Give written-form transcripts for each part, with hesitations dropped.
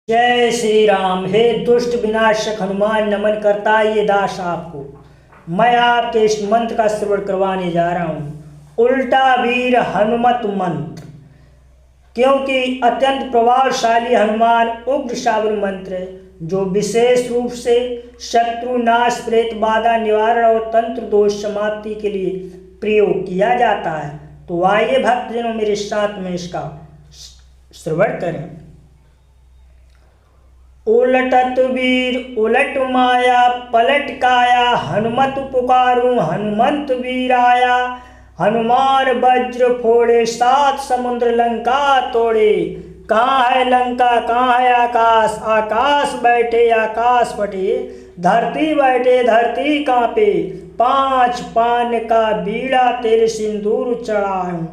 जय श्री राम। हे दुष्ट विनाशक हनुमान, नमन करता है ये दास आपको। मैं आपके इस मंत्र का श्रवण करवाने जा रहा हूँ, उल्टा वीर हनुमत मंत्र। क्योंकि अत्यंत प्रभावशाली हनुमान उग्र श्रावण मंत्र है, जो विशेष रूप से शत्रु नाश, प्रेत बाधा निवारण और तंत्र दोष समाप्ति के लिए प्रयोग किया जाता है। तो आइए भक्तजनों, मेरे साथ में इसका श्रवण करें। उलटत वीर उलट माया, पलट काया, हनुमत पुकारूं हनुमंत वीर आया। हनुमान वज्र फोड़े, सात समुद्र लंका तोड़े। कहाँ है लंका, कहाँ है आकाश, आकाश बैठे आकाश फटे। धरती बैठे धरती कांपे, पांच पान का बीड़ा तेरे सिंदूर चढ़ाऊं।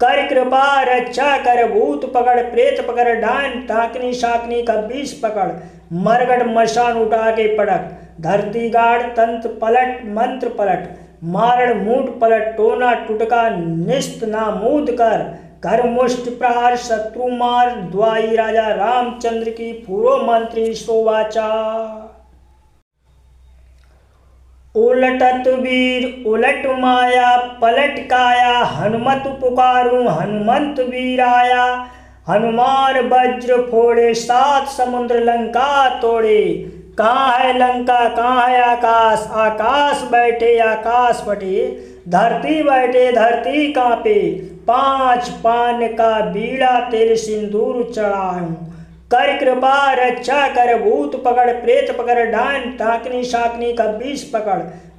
कर कृपा रक्षा कर, भूत पकड़ प्रेत पकड़, डांड टाकनी शाकनी का बीस पकड़। मरगट मशान उठा के पड़क, धरती गाड़ तंत्र पलट मंत्र पलट। मारण मूठ पलट, टोना टुटका निस्त नामूद कर। कर मुष्ट प्रहार शत्रु मार, द्वाई राजा रामचंद्र की पूर्व मंत्री शोभाचा। उलटत वीर उलट माया, पलट काया, हनुमत पुकारूं हनुमंत वीर आया। हनुमान वज्र फोड़े, सात समुद्र लंका तोड़े। कहाँ है लंका, कहाँ है आकाश, आकाश बैठे आकाश फटे। धरती बैठे धरती कांपे, पांच पान का बीड़ा तेरे सिंदूर चढ़ाऊं। कर कृपा रक्षा कर, भूत पकड़ प्रेत पकड़, डांड टाकनी शाकनी का बीस पकड़।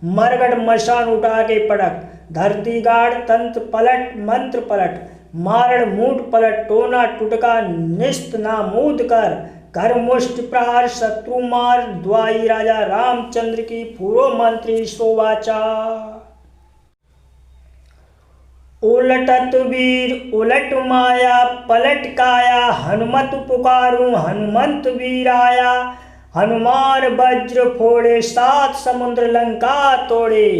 मरगट मशान उठा के पड़क, धरती गाड़ तंत्र पलट मंत्र पलट। मारण मूठ पलट, टोना टुटका निस्त नामूद कर। कर मुष्ट प्रहार शत्रु मार, द्वाई राजा रामचंद्र की पूर्व मंत्री शोभाचा। उलटत वीर उलट माया, पलट काया, हनुमत पुकारूं हनुमंत वीर आया। हनुमान वज्र फोड़े, सात समुद्र लंका तोड़े।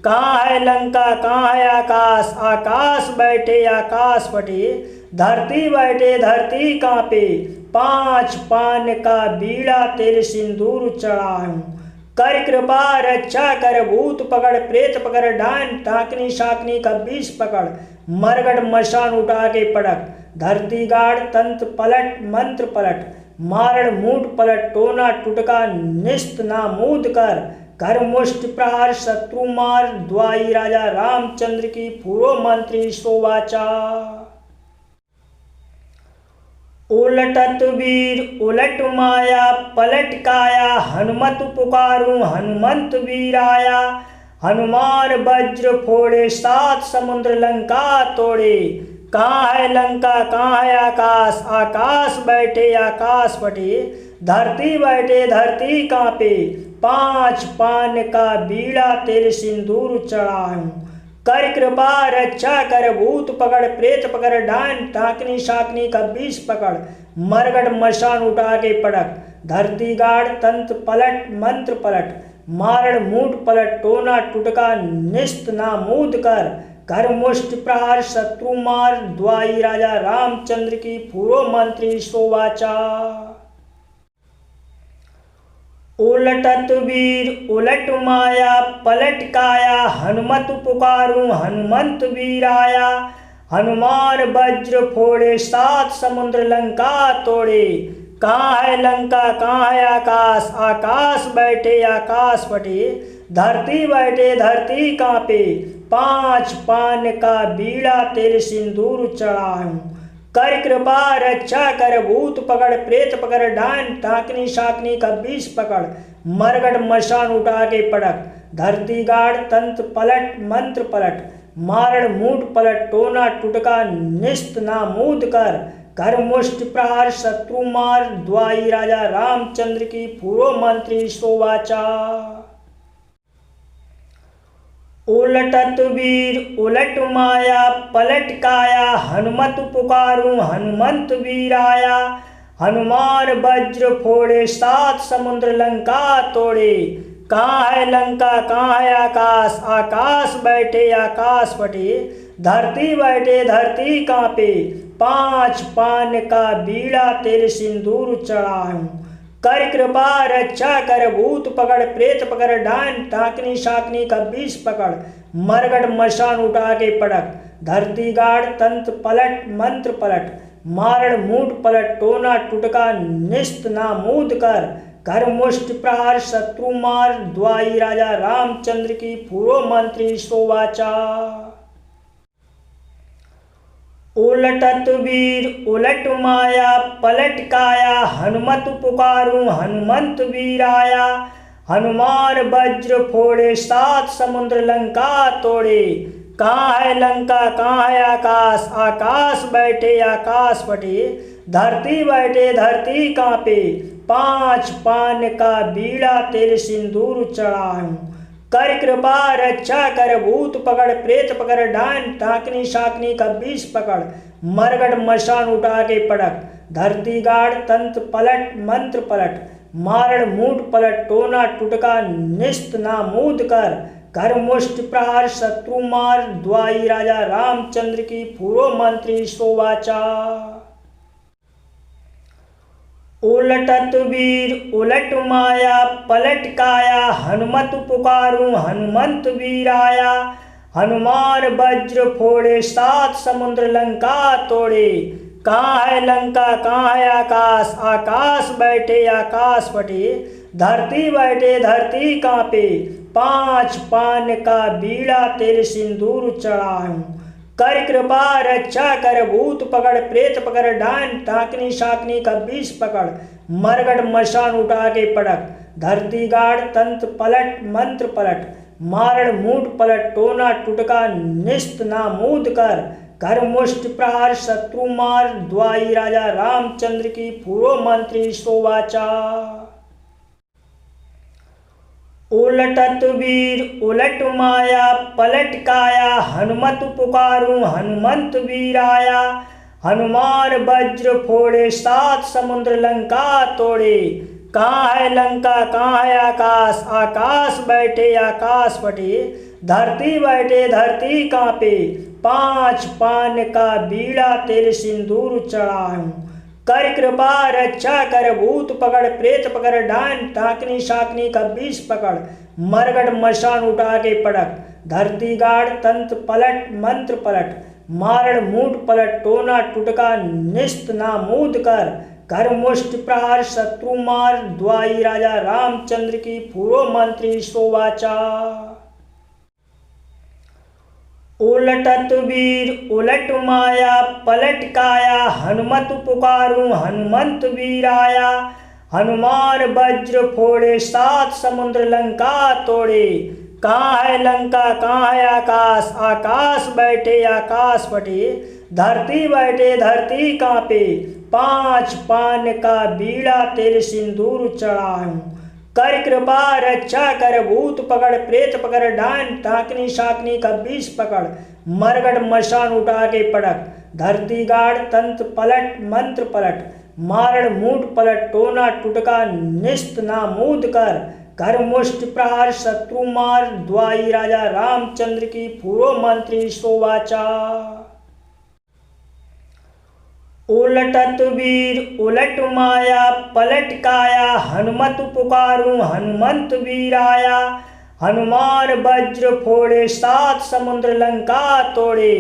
कहाँ है लंका, कहाँ है आकाश, आकाश बैठे आकाश फटे। धरती बैठे धरती कांपे, पांच पान का बीड़ा तेरे सिंदूर चढ़ाऊं। कर कृपा रक्षा कर, भूत पकड़ प्रेत पकड़, डांड टाकनी शाकनी का बीस पकड़। मरगट मशान उठा के पड़क, धरती गाड़ तंत्र पलट मंत्र पलट। मारण मूठ पलट, टोना टुटका निस्त नामूद कर। कर मुष्ट प्रहार शत्रु मार, द्वाई राजा रामचंद्र की पूर्व मंत्री शोभाचा। उलटत वीर उलट माया, पलट काया, हनुमत पुकारूं हनुमंत वीर आया। हनुमान वज्र फोड़े, सात समुद्र लंका तोड़े। कहाँ है लंका, कहाँ है आकाश, आकाश बैठे आकाश फटे। धरती बैठे धरती कांपे, पांच पान का बीड़ा तेरे सिंदूर चढ़ाऊं। कर कृपा रक्षा कर, भूत पकड़ प्रेत पकड़, डांड टाकनी शाकनी का बीस पकड़। मरगट मशान उठा के पड़क, धरती गाड़ तंत्र पलट मंत्र पलट। मारण मूठ पलट, टोना टुटका निस्त नामूद कर। कर मुष्ट प्रहार शत्रु मार, द्वाई राजा रामचंद्र की पूर्व मंत्री शोभाचा। उलटत वीर उलट माया, पलट काया, हनुमत पुकारूं हनुमंत वीर आया। हनुमान वज्र फोड़े, सात समुद्र लंका तोड़े। कहाँ है लंका, कहाँ है आकाश, आकाश बैठे आकाश फटे। धरती बैठे धरती कांपे, पांच पान का बीड़ा तेरे सिंदूर चढ़ाऊं। कर कृपा रक्षा कर, भूत पकड़ प्रेत पकड़, डांड टाकनी शाकनी का बीस पकड़। मरगट मशान उठा के पड़क, धरती गाड़ तंत्र पलट मंत्र पलट। मारण मूठ पलट, टोना टुटका निस्त नामूद कर। कर मुष्ट प्रहार शत्रु मार, द्वाई राजा रामचंद्र की पूर्व मंत्री शोभाचा। उलटत वीर उलट माया, पलट काया, हनुमत पुकारूं हनुमंत वीर आया। हनुमान वज्र फोड़े, सात समुद्र लंका तोड़े। कहाँ है लंका, कहाँ है आकाश, आकाश बैठे आकाश फटे। धरती बैठे धरती कांपे, 5 पान का बीड़ा तेल सिंदूर चढ़ाऊं। कर कृपा रक्षा कर भूत पकड़ प्रेत पकड़ डान टाकनी शाकनी का विष पकड़ मरगड़ मशान उठा के पड़क धरती गाड़ तंत्र पलट मंत्र पलट मारण मूठ पलट टोना टुटका निस्त नामूद कर घर मुष्ट प्रहार शत्रु मार द्वाई राजा रामचंद्र की पूर्व मंत्री शोभाचा। उलटत वीर उलट माया पलट काया हनुमत पुकारूं हनुमंत वीर आया। हनुमान वज्र फोड़े 7 समुद्र लंका तोड़े। कहाँ है लंका कहाँ है आकाश आकाश बैठे आकाश फटे धरती बैठे धरती कांपे 5 पान का बीड़ा तेल सिंदूर चढ़ाऊं। कर कृपा रक्षा कर भूत पकड़ प्रेत पकड़ डान टाकनी शाकनी का विष पकड़ मरगड़ मशान उठा के पड़क धरती गाड़ तंत्र पलट मंत्र पलट मारण मूठ पलट टोना टुटका निस्त नामूद कर घर मुष्ट प्रहार शत्रु मार द्वाई राजा रामचंद्र की पूर्व मंत्री शोभाचा। उलटत वीर उलट माया पलट काया हनुमत पुकारूं हनुमंत वीर आया। हनुमान वज्र फोड़े 7 समुद्र लंका तोड़े। कहाँ है लंका कहाँ है आकाश आकाश बैठे आकाश फटे धरती बैठे धरती कांपे 5 पान का बीड़ा तेल सिंदूर चढ़ाऊं। कर कृपा रक्षा कर भूत पकड़ प्रेत पकड़ डान टाकनी शाकनी का विष पकड़ मरगड़ मशान उठा के पड़क धरती गाड़ तंत्र पलट मंत्र पलट मारण मूठ पलट टोना टुटका निस्त नामूद कर घर मुष्ट प्रहार शत्रु मार द्वाई राजा रामचंद्र की पूर्व मंत्री शोभाचा। उलटत वीर उलट माया पलट काया हनुमत पुकारूं हनुमंत वीर आया। हनुमान वज्र फोड़े 7 समुद्र लंका तोड़े। कहाँ है लंका कहाँ है आकाश आकाश बैठे आकाश फटे धरती बैठे धरती कांपे 5 पान का बीड़ा तेल सिंदूर चढ़ाऊं। कर कृपा रक्षा कर भूत पकड़ प्रेत पकड़ डान टाकनी शाकनी का विष पकड़ मरगड़ मशान उठा के पड़क धरती गाड़ तंत्र पलट मंत्र पलट मारण मूठ पलट टोना टुटका निस्त नामूद कर घर मुष्ट प्रहार शत्रु मार द्वाई राजा रामचंद्र की पूर्व मंत्री शोभाचा। उलटत वीर उलट माया पलट काया हनुमत पुकारूं हनुमंत वीर आया। हनुमान वज्र फोड़े 7 समुद्र लंका तोड़े। कहाँ है लंका कहाँ है आकाश आकाश बैठे आकाश फटे धरती बैठे धरती कांपे 5 पान का बीड़ा तेल सिंदूर चढ़ाऊं। कर कृपा रक्षा कर भूत पकड़ प्रेत पकड़ डान टाकनी शाकनी का विष पकड़ मरगड़ मशान उठा के पड़क धरती गाड़ तंत्र पलट मंत्र पलट मारण मूठ पलट टोना टुटका निस्त नामूद कर घर मुष्ट प्रहार शत्रु मार द्वाई राजा रामचंद्र की पूर्व मंत्री शोभाचा। उलटत वीर उलट माया पलट काया हनुमत पुकारूं हनुमंत वीर आया। हनुमान वज्र फोड़े 7 समुद्र लंका तोड़े।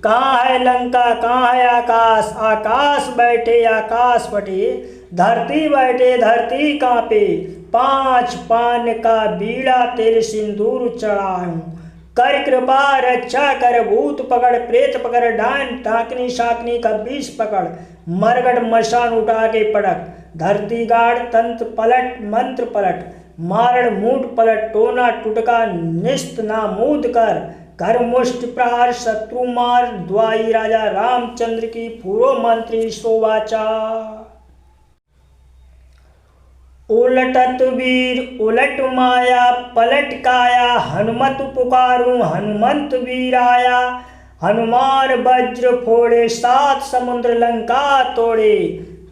कहाँ है लंका कहाँ है आकाश आकाश बैठे आकाश फटे धरती बैठे धरती कांपे 5 पान का बीड़ा तेल सिंदूर चढ़ाऊं। कर कृपा रक्षा कर भूत पकड़ प्रेत पकड़ डान टाकनी शाकनी का विष पकड़ मरगड़ मशान उठा के पड़क धरती गाड़ तंत्र पलट मंत्र पलट मारण मूठ पलट टोना टुटका निस्त नामूद कर घर मुष्ट प्रहार शत्रु मार द्वाई राजा रामचंद्र की पूर्व मंत्री शोभाचा। उलटत वीर उलट माया पलट काया हनुमत पुकारूं हनुमंत वीर आया। हनुमान वज्र फोड़े 7 समुद्र लंका तोड़े।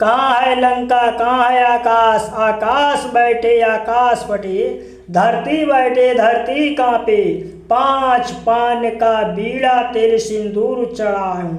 कहाँ है लंका कहाँ है आकाश आकाश बैठे आकाश फटे धरती बैठे धरती कांपे 5 पान का बीड़ा तेल सिंदूर चढ़ाऊं।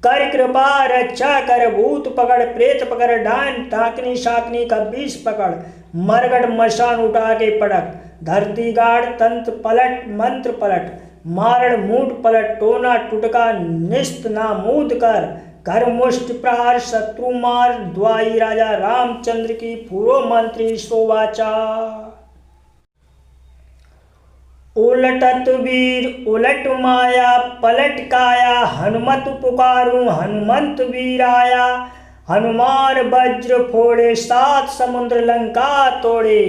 कर कृपा रक्षा कर भूत पकड़ प्रेत पकड़ डान टाकनी शाकनी का विष पकड़ मरगड़ मशान उठा के पड़क धरती गाड़ तंत्र पलट मंत्र पलट मारण मूठ पलट टोना टुटका निस्त नामूद कर घर मुष्ट प्रहार शत्रु मार द्वाई राजा रामचंद्र की पूर्व मंत्री शोभाचा। उलटत वीर उलट माया पलट काया हनुमत पुकारूं हनुमंत वीर आया हनुमान वज्र फोड़े सात समुद्र लंका तोड़े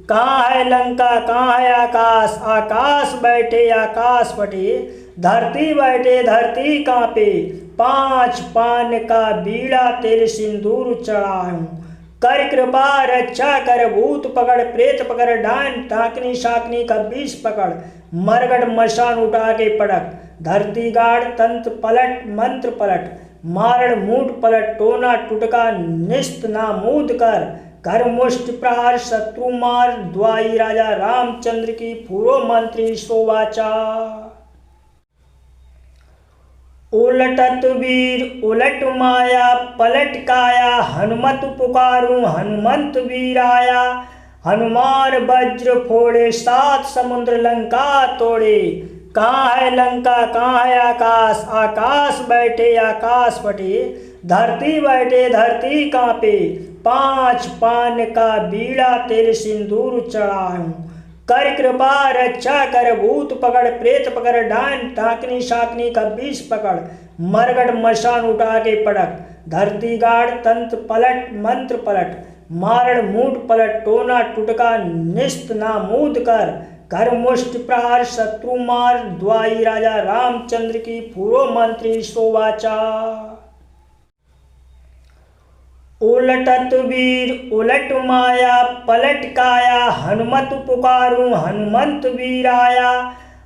कहाँ है लंका कहाँ है आकाश आकाश बैठे आकाश फटे धरती बैठे धरती कांपे पांच पान का बीड़ा तेल सिंदूर चढ़ाऊं कर कृपा रक्षा कर भूत पकड़ प्रेत पकड़ डान टाकनी शाकनी का विष पकड़ मरगड़ मशान उठा के पड़क धरती गाड़ तंत्र पलट मंत्र पलट मारण मूठ पलट टोना टुटका निस्त नामूद कर घर मुष्ट प्रहार शत्रु मार द्वाई राजा रामचंद्र की पूर्व मंत्री शोभाचा। उलटत वीर उलट माया पलट काया हनुमत पुकारूं हनुमंत वीर आया हनुमान वज्र फोड़े सात समुद्र लंका तोड़े कहाँ है लंका कहाँ है आकाश आकाश बैठे आकाश फटे धरती बैठे धरती कांपे पांच पान का बीड़ा तेल सिंदूर चढ़ाऊं कर कृपा रक्षा कर भूत पकड़ प्रेत पकड़ डान टाकनी शाकनी का विष पकड़ मरगड़ मशान उठा के पड़क धरती गाड़ तंत्र पलट मंत्र पलट मारण मूठ पलट टोना टुटका निस्त नामूद कर घर मुष्ट प्रहार शत्रु मार द्वाई राजा रामचंद्र की पूर्व मंत्री शोभाचा। उलटत वीर उलट माया पलट काया हनुमत पुकारूं हनुमंत वीर आया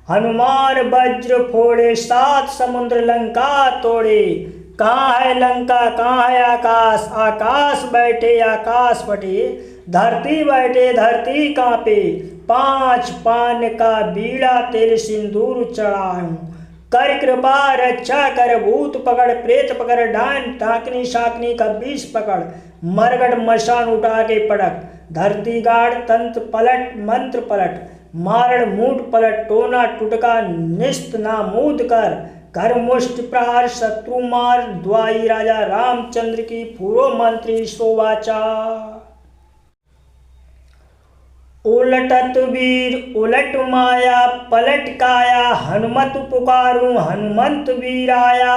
हनुमान वज्र फोड़े सात समुद्र लंका तोड़े कहाँ है लंका कहाँ है आकाश आकाश बैठे आकाश फटे धरती बैठे धरती कांपे पांच पान का बीड़ा तेल सिंदूर चढ़ाऊं कर कृपा रक्षा कर भूत पकड़ प्रेत पकड़ डान टाकनी शाकनी का विष पकड़ मरगड़ मशान उठा के पड़क धरती गाड़ तंत्र पलट मंत्र पलट मारण मूठ पलट टोना टुटका निस्त नामूद कर घर मुष्ट प्रहार शत्रु मार द्वाई राजा रामचंद्र की पूर्व मंत्री शोभाचा। उलटत वीर उलट माया पलट काया हनुमत पुकारूं हनुमंत वीर आया हनुमान वज्र फोड़े सात समुद्र लंका तोड़े कहाँ है लंका कहाँ है आकाश आकाश बैठे आकाश फटे धरती बैठे धरती कांपे पांच पान का बीड़ा तेल सिंदूर चढ़ाऊं कर कृपा रक्षा कर भूत पकड़ प्रेत पकड़ डान टाकनी शाकनी का विष पकड़ मरगड़ मशान उठा के पड़क धरती गाड़ तंत्र पलट मंत्र पलट मारण मूठ पलट टोना टुटका निस्त नामूद कर घर मुष्ट प्रहार शत्रु मार द्वाई राजा रामचंद्र की पूर्व मंत्री शोभाचा। उलटत वीर उलट माया पलट काया हनुमत पुकारूं हनुमंत वीर आया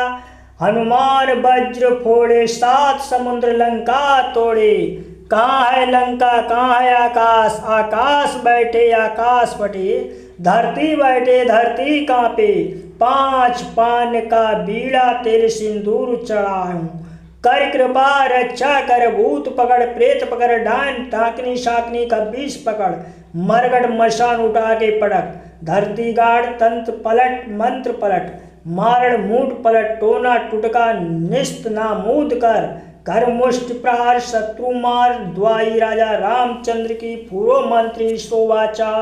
हनुमान वज्र फोड़े सात समुद्र लंका तोड़े कहाँ है लंका कहाँ है आकाश आकाश बैठे आकाश फटे धरती बैठे धरती कांपे पांच पान का बीड़ा तेल सिंदूर चढ़ाऊं कर कृपा रक्षा कर भूत पकड़ प्रेत पकड़ डान टाकनी शाकनी का विष पकड़ मरगड़ मशान उठा के पड़क धरती गाड़ तंत्र पलट मंत्र पलट मारण मूठ पलट टोना टुटका निस्त नामूद कर घर मुष्ट प्रहार शत्रु मार द्वाई राजा रामचंद्र की पूर्व मंत्री शोभाचा।